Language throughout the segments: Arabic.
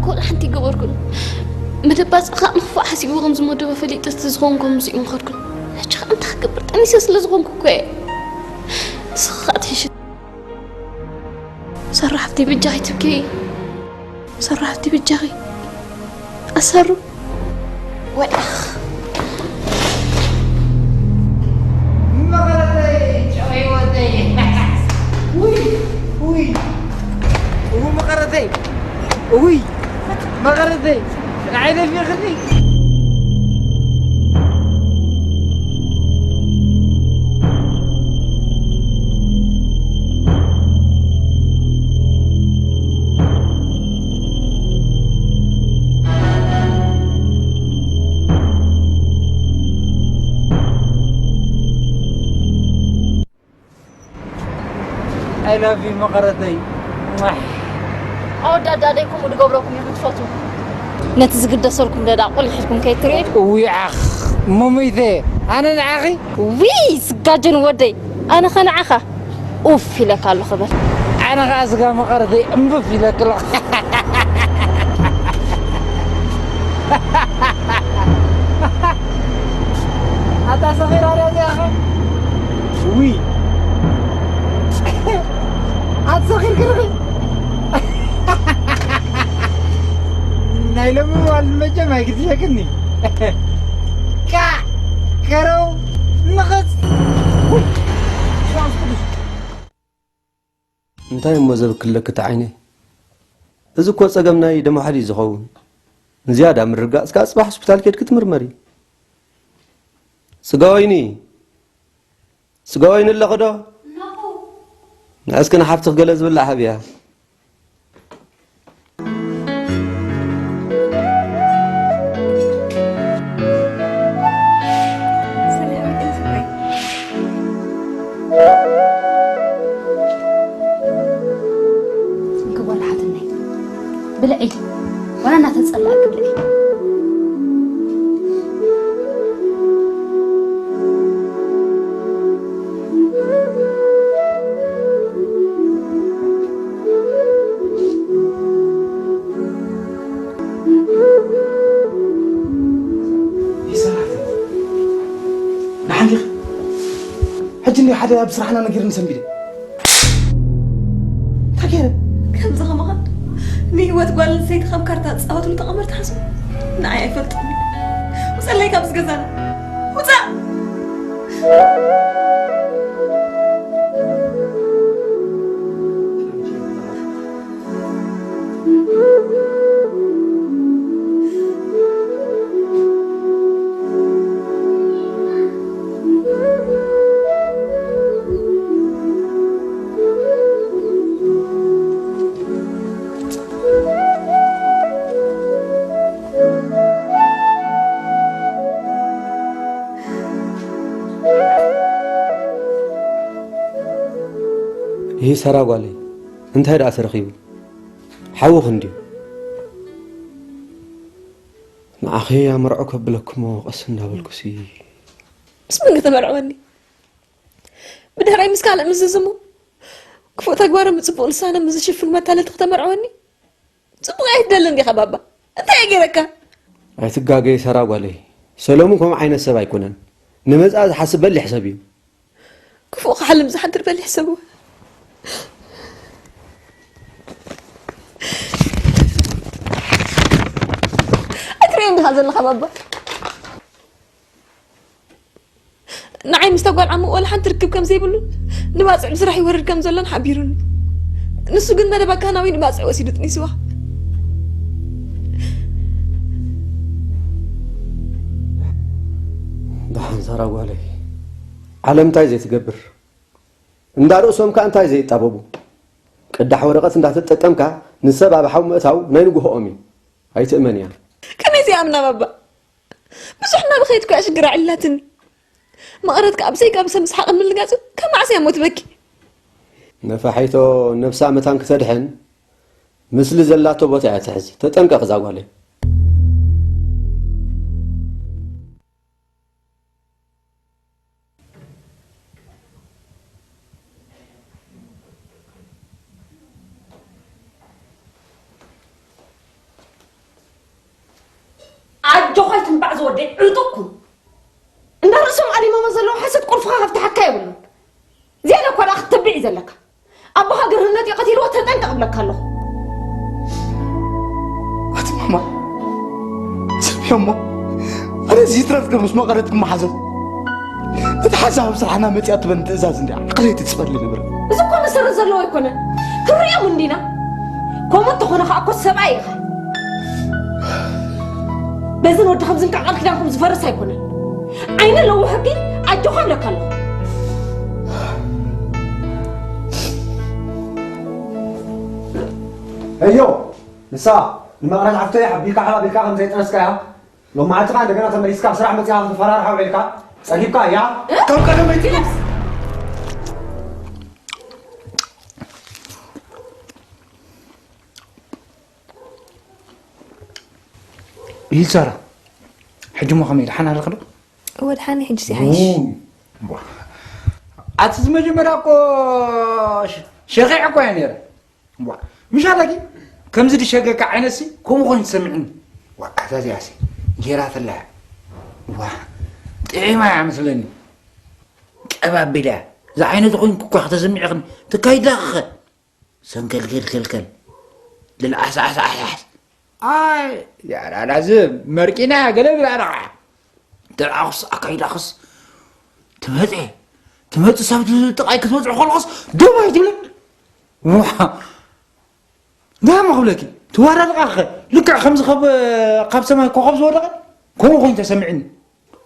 كل حنتي قبركم مدباس أخاء مخفى حسيبو غمز مدبا فلي تستزغونكم زيهم خركم هاتش خام تخبرت أني سيسلزغونكم كوي سخات هش صرحتي بالجاي تبكي صرحتي بالجاي أسر وأخ مقردي شوي ودي وي هو مقردي وي مقردي العيلة في خدي I love you مقردي أو داديكم ودقبركم يفتفوتوا نتزقد صوركم دادا قولي حلكم كي تريد وي أخ مميثة أنا نعاخي وي سقاجن ودي أنا خنعخة أوف لك الله خبر أنا غاسقة مقردي أمبفي لك الله أنت صغير على يا أخي وي أنت صغير كذا نايلمو والمجمع كده شكلني كرو نغز انتي موزب كلك تعيني إذا كنت سجمنا دم حدي زخون زيادة من رجع أصبح سبتال كده كتمرمري سجايني اللي غدا ناس كنا حفتق جلز ولا حبيها بلعي ولا نتسأل قبلي نحن حجني حدا بصراحة أنا غير نسميه تاكير كم زغمغ نيوت قال سيد خم كارتا تصاوت متقمر تحسب نعي فلتني وصلي كابس غزانا وصا هي سراغ علي انت هيدا أسرخيو حاو خنديو نأخي يا مرعوك بلكمو قسنا بالكسي بس من تمرعوني بدهراي مسكالة مززمو كفو تقوارا مصبو لسانا مزشفن ما تالت تمرعوني صبو غايت دلن دي خبابا انت يا جيركا أي تقاقي سراغ علي سلامكم عين السبع يكونن نمزاز حسب اللي حسابيو كفو حلم زحدر بالي حسابه أكرين بهذا الخبابة نعيم مستقبل عمو ولا حد تركب كم زي بلون نباسع بس راح يورد كم زلان حبيرون نسو قلنا دبا كان وين نباسع وسيدتني سوا دحان سراغ علي علم تاي زي تقبر اندارو سوم كان تاي زي طاببو قدح ورقت اندات تطقمكا نسبا بحاو متاو ناينغو هومي هاي تأمنيا كمي زي عمنا بابا بس احنا بخيتكو اشقر علاتني ما قرأتك أبسيك أبسا مسحق من اللقاسو كم عسي أموت بكي نفحيتو نفسا متان كتدحن مثل زلاتو بوتا يتحز تتنقق زاقوالي ودي عطوكم إن رسم علي ما مزلوا حسد قرفها افتح كايبل زي لك ولا أخت تبعي زلك أبوها قرنتي قتيل وتنتقم قبلك الله أتي ماما سبي أمه أنا زيترت كم اسمه قرأت كم حزن تتحسب بصراحة أنا متي أطبن تأزاز عندي عقليتي تصبر لي نبرة إذا كنا سر زلوا يكون كبريا من دينا كم تخون خاكو سبعي بزن ود خمسين كعقل كلامكم زفرس هيكون عين لو حقي أجوهم لك الله أيوه نساء المقرج عفتو يا حبيك حلا بيك خم زيت نسكاها لو ما عتقا عندنا تمريسكا بسرعة متيا فرار حولك سجيبك يا كم كلام متي يسارة حجمو خميل حنا رخلو ود حاني حج سي عايش عتز مجمركو شقيعكو يعني مش هلاقي كم زدي شقك عينسي كم غن تسمعني وأحساسي عسي جيرات الله إيه ما مثلني أباب بلا زعينة تقول كوخ تسمع غن تكايد لخ سنكل كل للأحس أحس يا لازم مركينا قلب العرق تلعخص أكايد أخص تمهت سبت تقايك تمهت خلاص دوما يجيب ده ما هقولك توارى الأخ لك خمس خب سما كوخب زورق كم غين تسمعني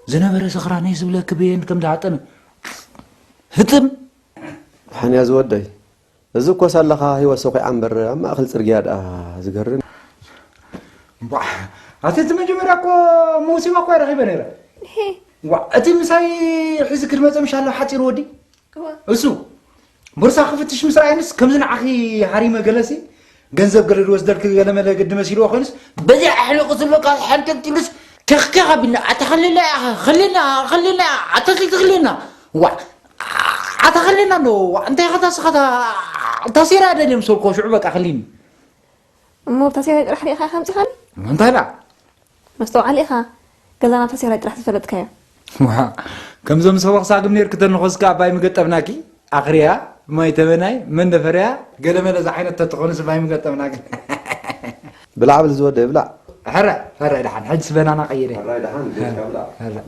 زنابر سخراني يسبلك بين كم دعتنا هتم حني أزودي إذا كوسال لها هي سوقي عنبر أما أخل سرقياد زقرن أنت مجمرك موسم أقوى رغيبة نرى أنت مساي حزك المزة مش هلا حتى رودي أسو برصا خفتش مساينس كم زين أخي حريمة جلسي جنزب قرر وزدرك لما قد مسيروا خالص بدي أحلق قصلك حنك تلس كخكها بنا خلينا أتخلينا أتخلينا نو أنت خذ تصير هذا اللي مسولكوا شعبك أخليني مو بتصير رح لي خمسة خل ما انت لا مستوى عليها قال تصير رح تفلت كيا كم زم سوق ساق منير كتر نخزك باي مقطبناكي أخريها ما يتبناي من دفريا قال ما لازم حين تتقون سباي مقطبناكي بلعب الزود بلع هرا دحين حد سبنا أنا قيري هرا دحين بلع هرا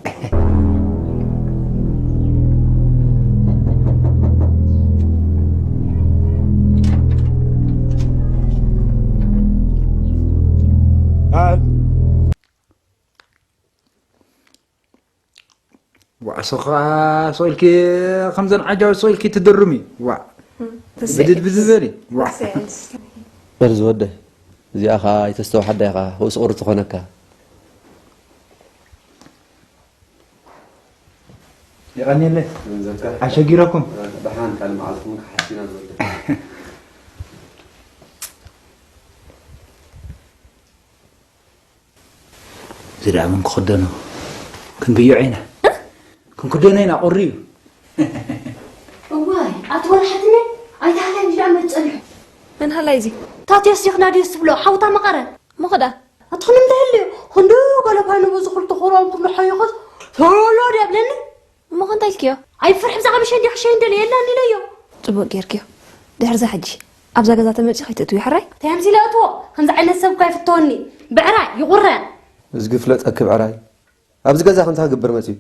وعسخا صويلكي خمسة عجوا صويلكي تدرمي بدد بزبري برز وده زي أخا يتستوى حدا يخا هو صورة تخونك يغني له عشاقيركم دحان كلم عالكم حسينا زوده زرع من خدنا كن بيعينا كن كدنا قريب واي أطول حتني أي تعالى نجي عم تسأله من هلا يزي تاتي أسيخنا دي سبلو حوطة مقرن ما خدا أدخل مدهلي خندو قال بانو بزخل تخوران كل حياة ثولو دي أبلني ما خنت أيكيو أي فرح بزاق مشان دي حشين دلي يلا أني ليو تبغى كيركيو دحر زحجي أبزا جزات مجي خيت توي حراي تهمزي لا تو هنزع عنا السبب كيف توني بعراي يغرن زقفلت أكب عراي أبز جزا خنتها قبر متي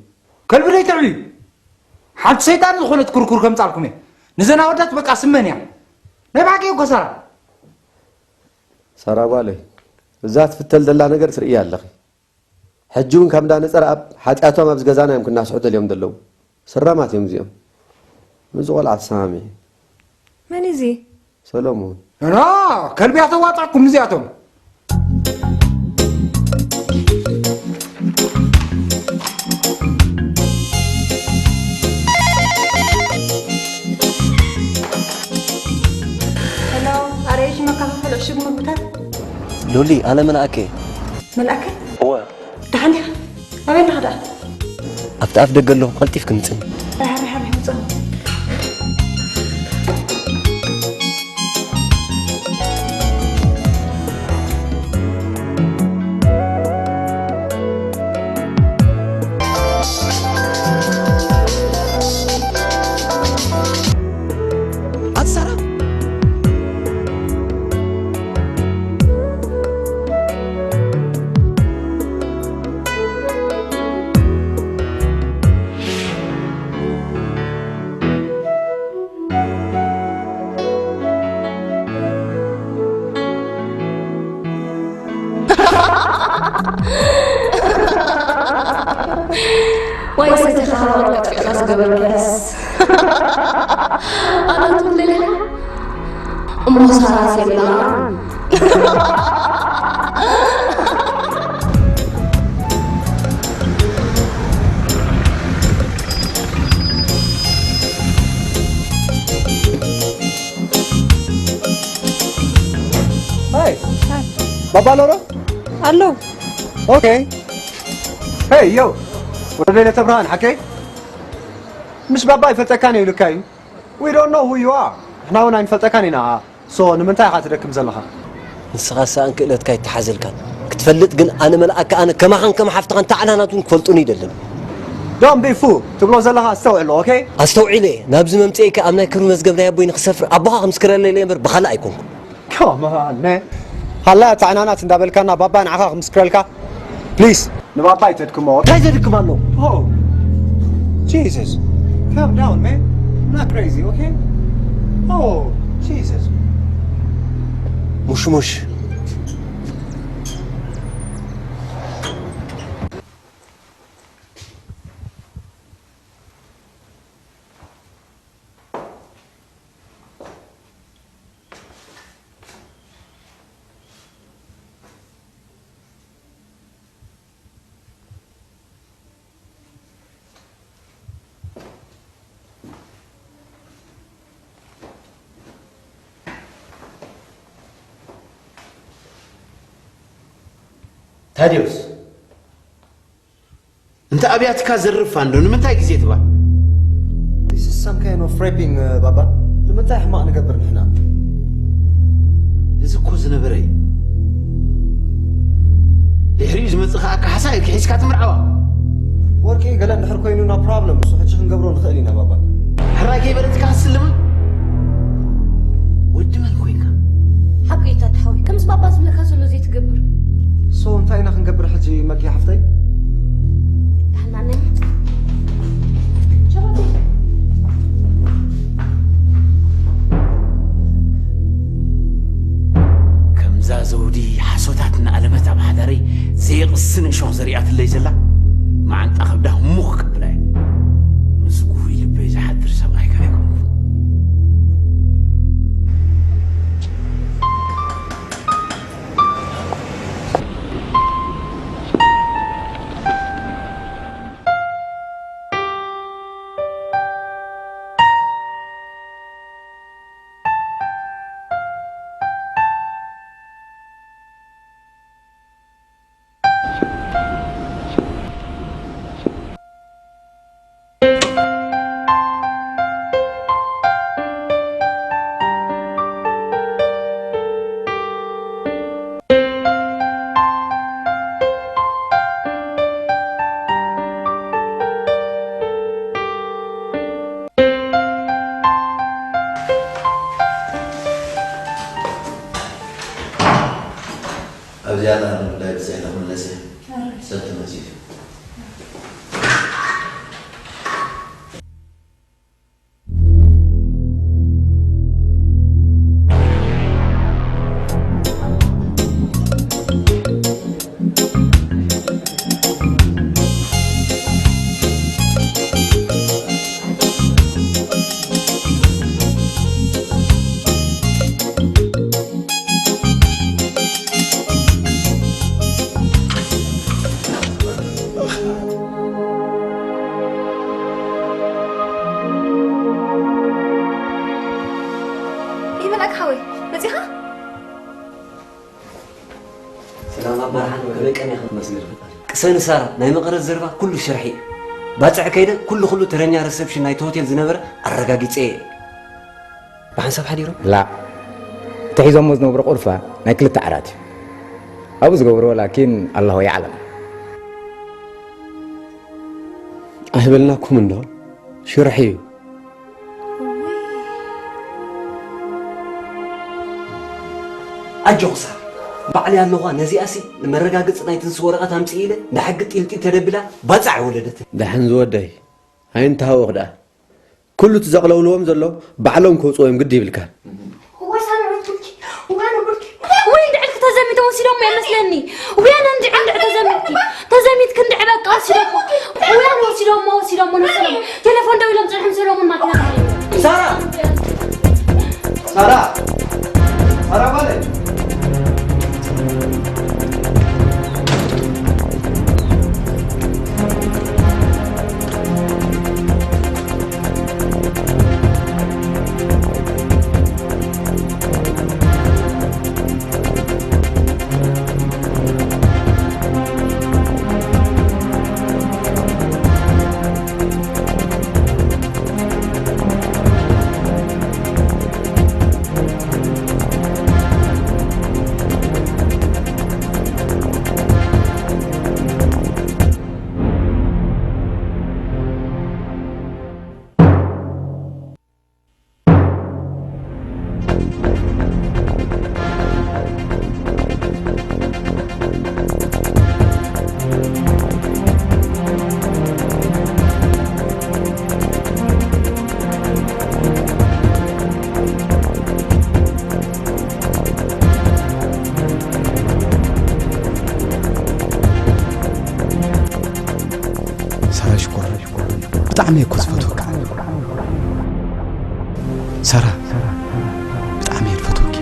كل بداية تعلي حد سيطان دخلت كركور كم تعرفكم نزنا ودت بقى سمنيا نبعك يو كسر سرابالي ذات في التل دلا نقر سريع لخي حجون كم دان سر أب حتى ما بز جزانا يمكن ناس عود اليوم دلوا سرامات يوم زيهم مزغل على سامي من يزي سلامون لا كل بيعطوا واطعكم زياتهم لولي أنا من أكي هو تعالي وين هذا أفتح دق له قلتي كنتن رح مصاب واي ستخرج في خاص قبل بس أنا تقول لي أم صار سيبلان هاي بابا لورا الو اوكي هاي يو ولدينا تبرهان حكي مش بابا يفلتكاني يلكاي we don't know who you are احنا هنا نفلتكاني نا سو نمنتاي خاطركم زلخا نسخا انك لت كاي تحازلك كتفلت جن انا ملأك انا كما حفتك انت علاناتون كفلطوني دلن دون بي فو تبلو زلخا استوعي له اوكي استوعي لي نابز ممصيك امنا كرو مزغبنا يبوي نخسفر ابها مسكر لي لمبر بخلا ايكون كمان هلا تعنانات اندابلكنا بابا نعخا مسكرلكا بليز نبابا يتدكم مو تايزدكم الله Oh, Jesus. Calm down, man. I'm not crazy, okay? Oh, Jesus. مش تاديوس انت ابياتك زرف عندون متى جزيت با This is some kind of raping, بابا. لما تاح ما نقبر نحنا. إذا كوز نبري يحريز متخاك حسايك حيس كاتم رعوا وركي قال نحر كوينو no problem بس حتى نقبرون خلينا بابا. حراكي بلد كاسلم ودي من كوينكا حقيقة تحوي كم سبابا زملك هزلو زي تقبر سو انت اينا خنقبر حجي مكي حفتي دحنا عني شرطي كم زازودي حسوتاتنا ألمت أب حداري زي قصن شوخ زريعات اللي زلا ما أنت أخذ ده مخك بلاي مسكوي لبيز حدر سبعي كايكم أبيانا لا يبزعنا من نسيه سنت المسيح سنسارة ناي مقر الزربة كله شرحي باتع كيدا كله ترنيا ريسبشن نايت هوتيل زنبر الرقاقيت ايه بحنسب حديرو لا تحيزهم مزنو برق أرفا نايكل التعرات أبوز قبرو لكن الله يعلم أهبلناكم منه شرحي أجوصا بعلي اللغة نزي أسي لما رقاقت نايت نسورقات همسي إله نحقت إلتي تدبلا باتع ولدت دحن زودي هاي انتهى وغدا كله تزغلوا لهم زلو بعلهم كوصو يم قدي بالك هو سامع قلت وانا قلت وين دعك تزمت وسيلهم ما يمثلني وين عندي تزميت كنت عباك وسيلهم وين وسيلهم ونسلم تليفون دوي لهم تلحم سلهم ما كنا سارة بالي بطعمي يكوز فتوك سارة بطعمي الفتوك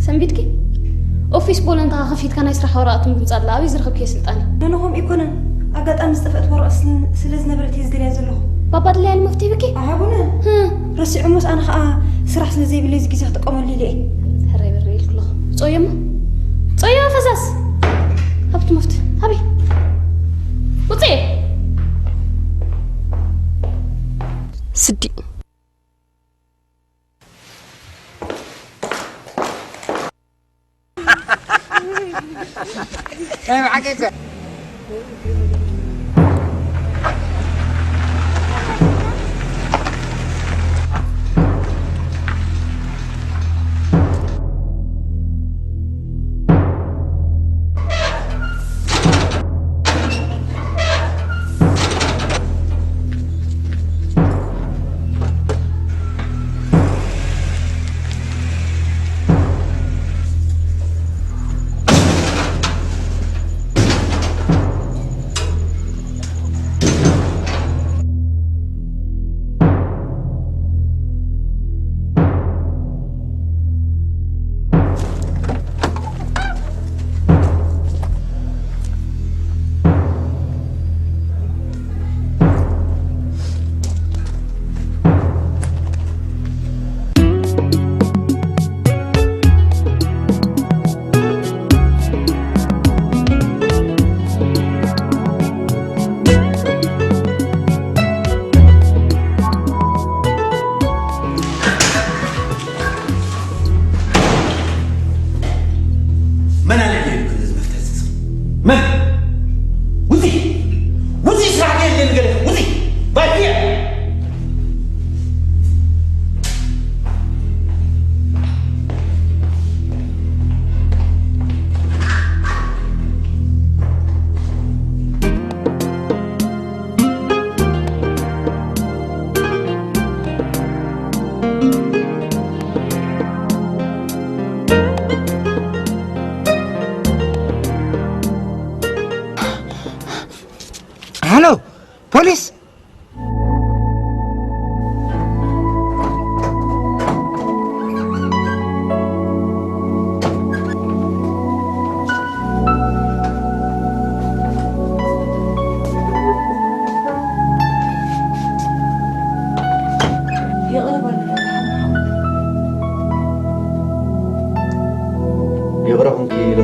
سنبيتكي اوفيس بول انت خفيت كان يسرح ورقه من صلا ابي زرخب كي سلطاني ننهم يكونن اقاطام استفقت ورق سلز نبرتي زدريا زلو بابا دلي المفتي بكي عابونا رسي عموس انا خا سرح سلزي بلي زي كيزه تقوملي لي هري بري الكلو صيما فزاس هبت مفتي هبي وطي سدي ايوه حقيقة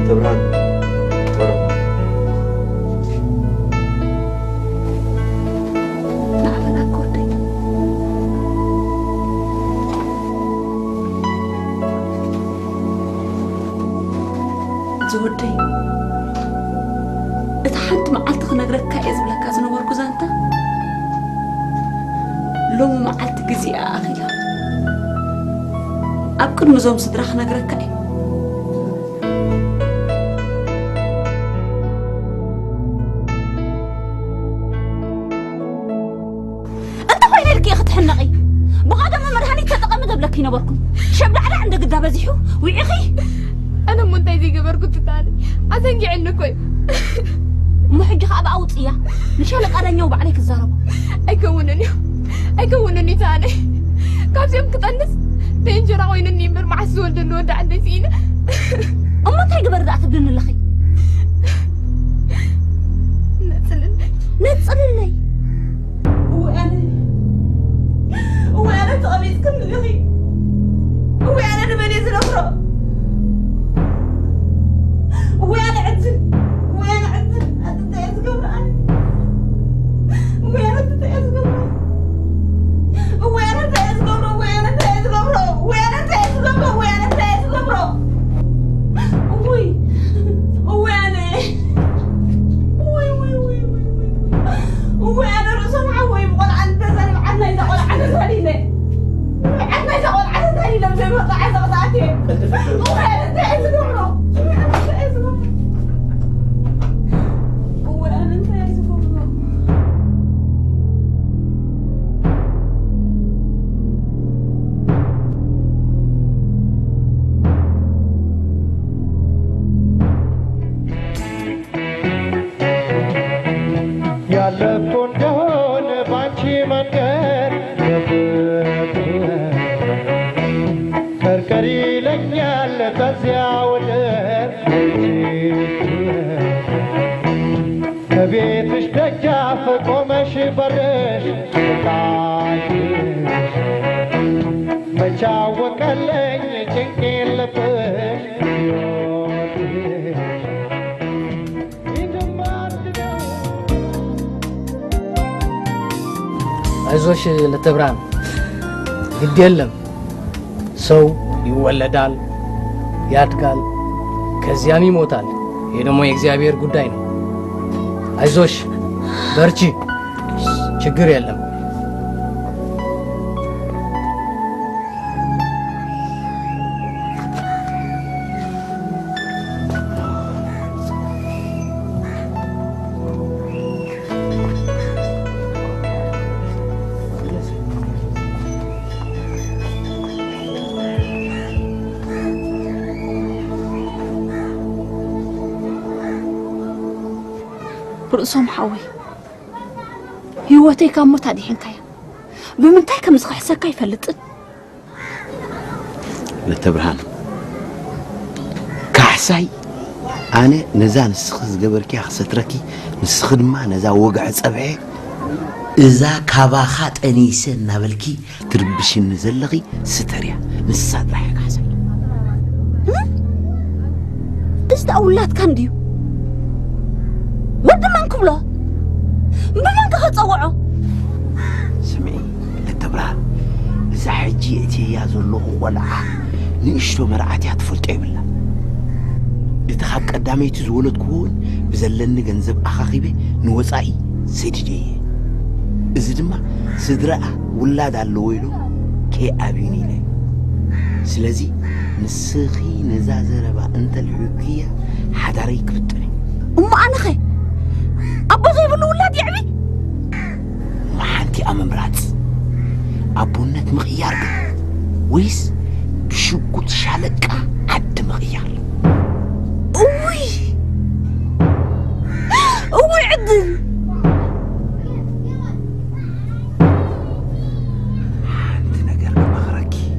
للتبرهان ورقة زودي اتحنت معلت خنقرك كايز بلا كازنا وركو زانتا لو معلت جزي اخيلا ابكر مزوم صدرا خنقرك كاي انت خويني لك يا اخت حنقي بغاده ما مرهاني تتقمد بلك ينبركم شبل على عندك قدا بزيحو ويخي أنا منتهي زي قبر كنت تاني عزنجي عندكوي محجة خاب أوطية لشالك أنا نيوب عليك الزرب أيكونني تاني كابس يوم كتنس تنجرا وين النيمبر مع السول دلو دا عندي سينا أما تاي قبر ذات بدن اللخي نتصل لي وأنا تقميز كم اللخي وأنا نبني زلفرة وين عدل أنت يزقبر أنا وين أنت يزقبر وأنا رسول عوي بقول عن تزرب عنا إذا قول عن ذليلة عنا إذا قول عن ذليلة مزي بقى عايزة قطعتي وين أنت يزقبر ቤትሽ ደጃፍ ቆመሽ በርሽ መቻወቀለኝ ጭንቄን ልብሽ አይዞሽ ለተብራን ግድ የለም ሰው ይወለዳል ያድጋል ከዚያም ይሞታል ይሄ ደግሞ የእግዚአብሔር ጉዳይ ነው አይዞሽ በርቺ ችግር የለም رؤسهم حوي هيوتي كان موت هذه حنكايا بمنتهي كمسخ حسكا يفلط لتبرهان كحساي أنا نزان نسخز قبركي خستركي نسخد ما نزا وقع صبعي إذا كباخات أنيسة نابلكي تربشي نزلغي ستريا نساد راح كحساي إذا أولاد كان ديو ود منكم له بلنك ختصوعه سمعي لتبرهان إذا حجي أتي يا زلوخ ولعه نشتو مرعاتي هتفلطي بالله إذا خاك قدامي تزولد كون بزلن جنزب أخاخيبه نوصعي سيدجي إذا دما سدرا ولاد اللويلو كي أبيني لي سلازي نسخي نزازربا أنت الحكية حداريك بتني أنا خي أبو زي بالولاد يعني ما حنتي أممرات أبونت مغيار ويس بشوكو تشالك عد مغيار أوي عدل عندنا قرب مغركي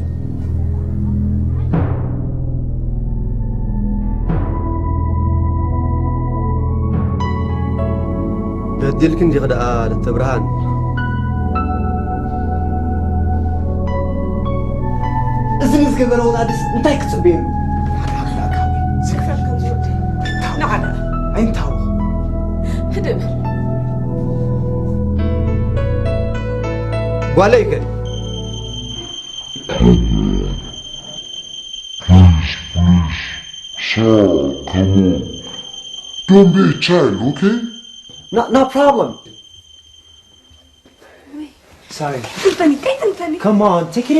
بديلك انت غدا للتبرهان إذن إذا قبلوا نادس انتاي كتبين سكفر كم زودي أنتاو هدب ጓለይ ከ Sarah, come on. Don't be a child, okay? No problem. Sorry. تنفني كيف تنفني Come on, take it